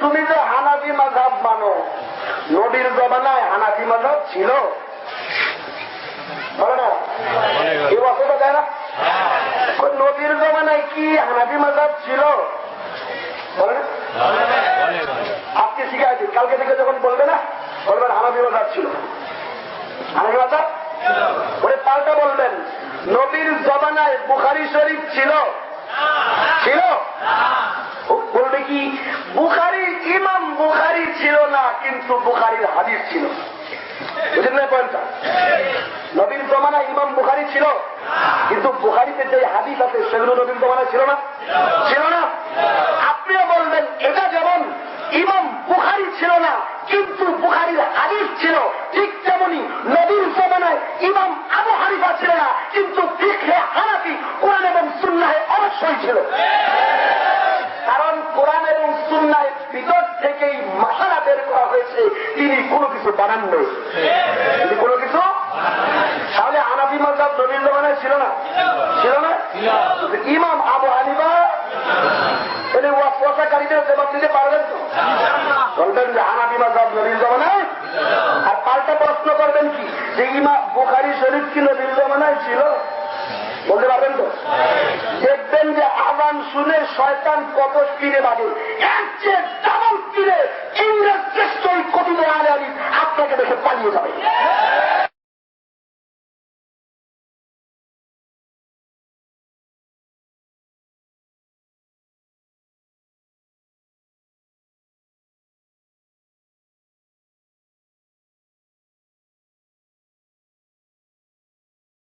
তুমি যে হানাফি মাযহাব মানো, নবীর জমানায় হানাফি মাযহাব ছিল? বলে না, এই বছরটা দেয় না? নবীর জমানায় কি হানাফি মাযহাব ছিল? বলে না? আজকে শিখাইছি, কালকে থেকে যখন বলবে না, বলবেন হানাফি মাযহাব ছিল। হানাফি মাযহাব ওরে পাল্টা বলবেন, নবীর জমানায় বুখারী শরীফ ছিল? ছিল? বলবে কি বুখারী, ইমাম বুখারী ছিল না, কিন্তু বুখারীর হাদিস ছিল। বুঝলেন না পয়েন্টটা? নবীর জমানায় ইমাম বুখারী ছিল, কিন্তু বুখারীতে যে হাদিস আছে সেগুলো নবীর জমানায় ছিল না? ছিল না? আপনিও বলবেন এটা যেমন ইমাম বুখারী ছিল না, কিন্তু বুখারীর হাদিস ছিল, ঠিক তেমনি নবীর জমানায় ইমাম আবু হানিফা ছিল না, কিন্তু ফিকহে হানাফি কোরআন এবং সুন্নাহে অবশ্যই ছিল। কারণ কোরআন এবং সুন্নাহের ভিতর থেকেই মাসালা বের করা হয়েছে, তিনি কোনো কিছু বানান নেই। তিনি কোনো কিছু, তাহলে হানাফি মাযহাব নবীর জমানায় ছিল না? ছিল না? ইমাম আবু হানিফা তিনি ওয়াসওয়াসাকারীদের জবাব দিতে পারবেন তো? বলবেন যে হানাফি মাযহাব নবীর জমানায়। আর পাল্টা প্রশ্ন করবেন কি যে ইমাম বুখারী শরীফ কি নবীর জমানায় ছিল? বলতে পারবেন তো? দেখবেন যে আযান শুনে শয়তান কত স্পিডে বাজে, এর চেয়ে ডাবল স্পিডে ইংরেজ শ্রেষ্ঠ কবিদের আলে আপনাকে দেখে পালিয়ে যাবে।